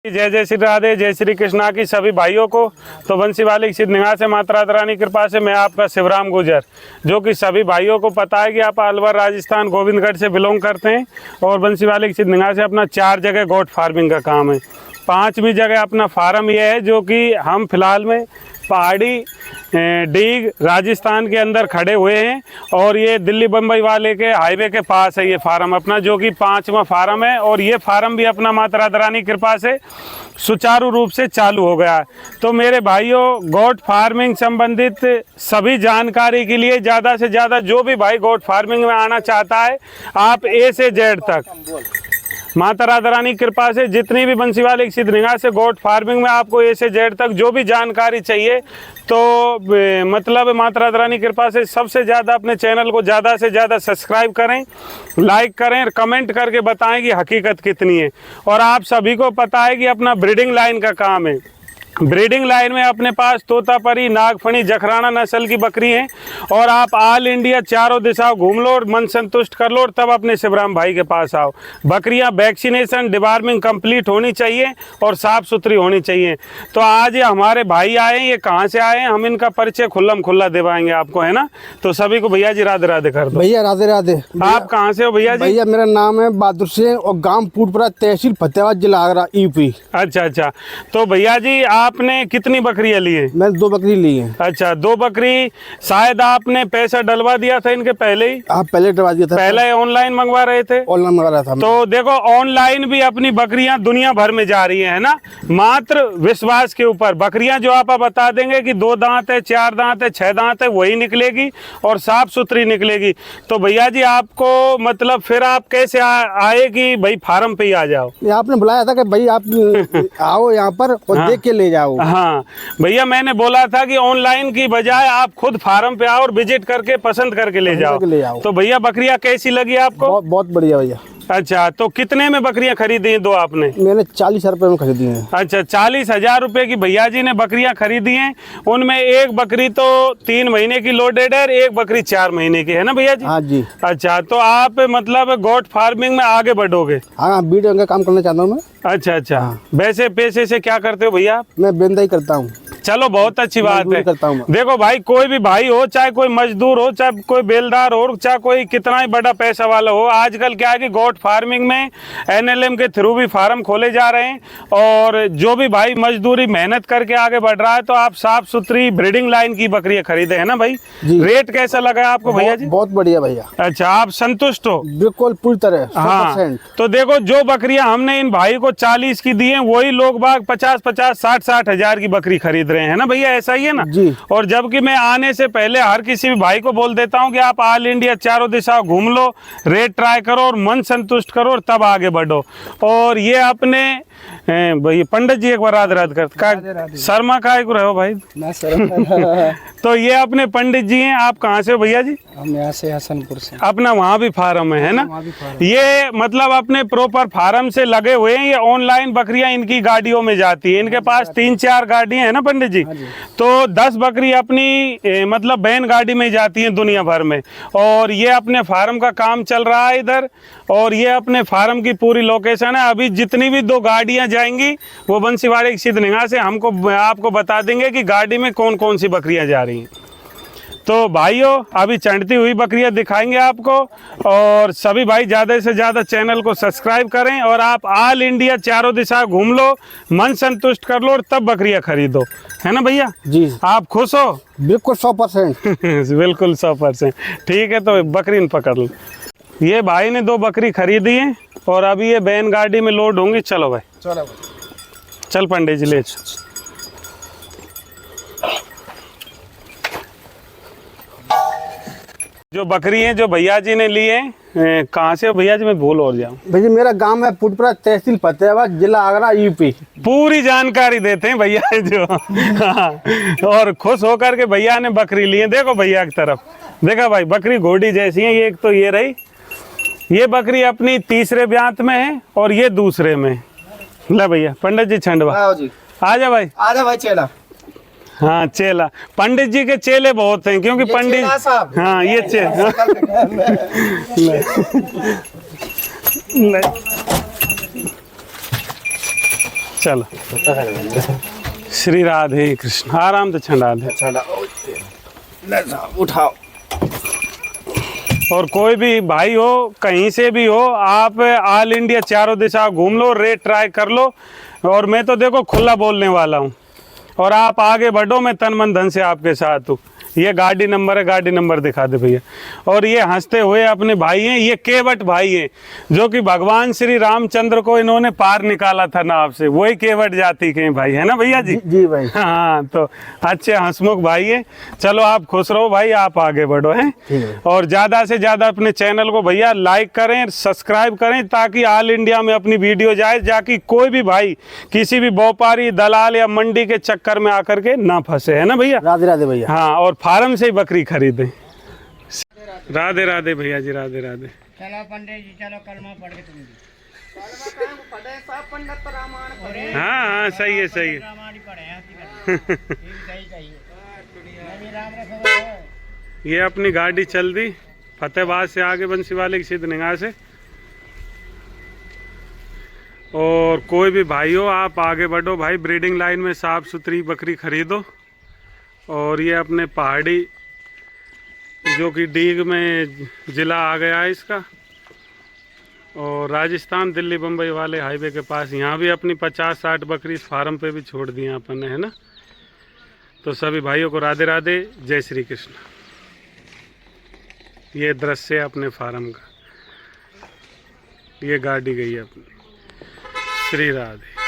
जय जय श्री राधे, जय श्री कृष्णा की सभी भाइयों को। तो बंसी वाले की सिद्ध निगाह से माता राधा रानी कृपा से मैं आपका शिवराम गुर्जर, जो कि सभी भाइयों को पता है कि आप अलवर राजस्थान गोविंदगढ़ से बिलोंग करते हैं और बंसी वाले की सिद्ध निगाह से अपना 4 जगह गोट फार्मिंग का काम है। 5वीं जगह अपना फार्म यह है जो कि हम फिलहाल में पहाड़ी डीग राजस्थान के अंदर खड़े हुए हैं और ये दिल्ली बम्बई वाले के हाईवे के पास है ये फार्म अपना, जो कि 5वां फार्म है। और ये फार्म भी अपना माता राधा रानी कृपा से सुचारू रूप से चालू हो गया है। तो मेरे भाइयों, गोट फार्मिंग संबंधित सभी जानकारी के लिए ज़्यादा से ज़्यादा जो भी भाई गोट फार्मिंग में आना चाहता है, आप ए से जेड तक माता राधा रानी कृपा से जितनी भी बंसी वाले की सिद्ध निगाह से गोट फार्मिंग में आपको ए से जेड तक जो भी जानकारी चाहिए, तो मतलब माता राधा रानी कृपा से सबसे ज़्यादा अपने चैनल को ज़्यादा से ज़्यादा सब्सक्राइब करें, लाइक करें, कमेंट करके बताएं कि हकीकत कितनी है। और आप सभी को पता है कि अपना ब्रीडिंग लाइन का काम है। ब्रीडिंग लाइन में अपने पास तोतापरी, नागफणी, जखराना नस्ल की बकरी हैं और आप ऑल इंडिया चारों दिशाओं घूम लो और मन संतुष्ट कर लो और तब अपने शिवराम भाई के पास आओ। बकरियां वैक्सीनेशन, डिवार्मिंग कंप्लीट होनी चाहिए और साफ़ सुथरी होनी चाहिए। तो आज ये हमारे भाई आए हैं, ये कहाँ से आए हैं, हम इनका परिचय खुल्लम खुल्ला दिवाएंगे आपको, है ना। तो सभी को भैया जी राधे राधे कर दो। भैया राधे राधे। आप कहाँ से हो भैया जी? भैया मेरा नाम है बहादुर सिंह और गांव पुटपुरा, तहसील फतेहाबाद, जिला आगरा, यूपी। अच्छा। तो भैया जी आपने कितनी बकरियां ली है? मैंने 2 बकरी ली है। अच्छा, 2 बकरी। शायद आपने पैसा डलवा दिया था इनके पहले ही? आप पहले डलवा दिया था। पहले ऑनलाइन मंगवा रहे थे? ऑनलाइन मंगा रहा था। तो देखो, ऑनलाइन भी अपनी बकरियां दुनिया भर में जा रही है ना, मात्र विश्वास के ऊपर। बकरियां जो आप बता देंगे कि 2 दांत है, 4 दांत है, 6 दांत है, वही निकलेगी और साफ सुथरी निकलेगी। तो भैया जी आपको मतलब फिर आप कैसे आए कि भाई फार्म पे ही आ जाओ? आपने बुलाया था कि भाई आप आओ यहाँ पर और देख के ले जाओ। हाँ भैया, मैंने बोला था कि ऑनलाइन की बजाय आप खुद फार्म पे आओ और विजिट करके पसंद करके ले जाओ। तो भैया बकरियां कैसी लगी आपको? बहुत बढ़िया भैया। अच्छा, तो कितने में बकरियां खरीदी हैं 2 आपने? मैंने 40,000 रुपए में खरीदी हैं। अच्छा, 40,000 रुपए की भैया जी ने बकरियां खरीदी हैं। उनमें एक बकरी तो 3 महीने की लोडेड है, एक बकरी 4 महीने की है ना भैया जी? हाँ जी। अच्छा, तो आप मतलब गोट फार्मिंग में आगे बढ़ोगे? हाँ, वीडियो का काम करना चाहता हूँ मैं। अच्छा। वैसे पैसे से क्या करते हो भैया? मैं बेंदाई करता हूँ। चलो, बहुत अच्छी बात है। हूँ। देखो भाई, कोई भी भाई हो, चाहे कोई मजदूर हो, चाहे कोई बेलदार हो, चाहे कोई कितना ही बड़ा पैसा वाला हो, आजकल क्या है कि गोट फार्मिंग में NLM के थ्रू भी फार्म खोले जा रहे हैं। और जो भी भाई मजदूरी मेहनत करके आगे बढ़ रहा है, तो आप साफ सुथरी ब्रीडिंग लाइन की बकरियां खरीदे, है ना भाई? रेट कैसा लगा आपको भैया जी? बहुत बढ़िया भैया। अच्छा, आप संतुष्ट हो? बिल्कुल पूरी तरह। हाँ, तो देखो, जो बकरियां हमने इन भाई को 40 की दी हैं, वही लोग बाग 50, 60 हजार की बकरी खरीद रहे हैं ना भैया, ऐसा ही है ना जी। और जबकि मैं आने से पहले हर किसी भी भाई को बोल देता हूं कि आप ऑल इंडिया चारों दिशाओं घूम लो, रेट ट्राई करो और मन संतुष्ट करो और तब आगे बढ़ो। और ये अपने भाई पंडित जी एक बार राधे राधे कर शर्मा का रहो भाई ना शर्मा। तो ये अपने पंडित जी हैं। आप कहाँ से हो भैया जी? हम यहाँ से हसनपुर से। अपना वहाँ भी फार्म है ना? ये मतलब अपने प्रॉपर फार्म से लगे हुए हैं। ये ऑनलाइन बकरियां इनकी गाड़ियों में जाती है। इनके पास 3-4 गाड़ियां है ना पंडित जी? तो 10 बकरी अपनी मतलब बैन गाड़ी में जाती हैं दुनिया भर में। और ये अपने फार्म का काम चल रहा है इधर, और ये अपने फार्म की पूरी लोकेशन है। अभी जितनी भी 2 गाड़ियां जाएंगी वो बंसी वाले की सिद्ध निगाह से आपको बता देंगे कि गाड़ी में कौन कौन सी बकरियां जा रही हैं। तो भाइयों, अभी चढ़ती हुई बकरियां दिखाएंगे आपको। और सभी भाई ज़्यादा से ज़्यादा चैनल को सब्सक्राइब करें और आप ऑल इंडिया चारों दिशा घूम लो, मन संतुष्ट कर लो और तब बकरियां खरीदो, है ना भैया जी? आप खुश हो? बिल्कुल 100%। बिल्कुल 100%। ठीक है, तो बकरी पकड़ लो। ये भाई ने 2 बकरी खरीदी है और अभी ये बैन गाड़ी में लोड होंगी। चलो भाई, चलो चल पंडित जी ले। जो बकरी है जो भैया जी ने ली है, कहाँ से भैया जी? मैं भूल और जाऊँ भैया। मेरा गांव है पुटपुरा, तहसील फतेहाबाद, जिला आगरा, यूपी। पूरी जानकारी देते हैं भैया जो। हाँ, और खुश होकर के भैया ने बकरी ली है। देखो भैया की तरफ देखा भाई, बकरी घोड़ी जैसी है। ये एक तो ये रही, ये बकरी अपनी 3रे ब्यांत में है और ये 2रे में। ले भैया पंडित जी छंडवा आ जा भाई, आ जा भाई चेला। हाँ चेला, पंडित जी के चेले बहुत हैं क्योंकि पंडित, हाँ ये चेला चलो श्री राधे कृष्ण, आराम से छंडा दे। उठाओ। और कोई भी भाई हो कहीं से भी हो, आप ऑल इंडिया चारों दिशा घूम लो, रेट ट्राई कर लो। और मैं तो देखो खुला बोलने वाला हूँ, और आप आगे बढ़ो, मैं तन मन धन से आपके साथ हूँ। ये गाड़ी नंबर है, गाड़ी नंबर दिखा दे भैया। और ये हंसते हुए अपने भाई हैं, ये केवट भाई हैं, जो कि भगवान श्री रामचंद्र को इन्होंने पार निकाला था नाव से, वही केवट जाति के भाई है ना भैया जी। जी भाई। हाँ, तो अच्छे हंसमुख भाई है। चलो आप खुश रहो भाई, आप आगे बढ़ो हैं। और ज़्यादा से ज़्यादा अपने चैनल को भैया लाइक करें, सब्सक्राइब करें, ताकि ऑल इंडिया में अपनी वीडियो जाए, जाकि कोई भी भाई किसी भी व्यापारी दलाल या मंडी के चक्कर में आकर के ना फंसे, है ना भैया। राधे राधे भैया। हाँ, और फार्म से ही बकरी खरीदें। राधे राधे भैया जी, राधे राधे। चलो पंडित जी, चलो कलमा पढ़ के तुम भी। हाँ हाँ, सही है सही है। रामायण पढ़े हैं, ये भी सही चाहिए। नबी राम रखो। ये अपनी गाड़ी चल दी फतेहाबाद से आगे बंसी वाले की सिद्ध निगाह से। और कोई भी भाई हो, आप आगे बढ़ो भाई, ब्रीडिंग लाइन में साफ सुथरी बकरी खरीदो। और ये अपने पहाड़ी, जो कि डीग में ज़िला आ गया है इसका, और राजस्थान दिल्ली बम्बई वाले हाईवे के पास, यहाँ भी अपनी 50-60 बकरी इस फार्म पे भी छोड़ दी अपन ने, है ना। तो सभी भाइयों को राधे राधे, जय श्री कृष्ण। ये दृश्य है अपने फार्म का, ये गाड़ी गई है अपनी। श्री राधे।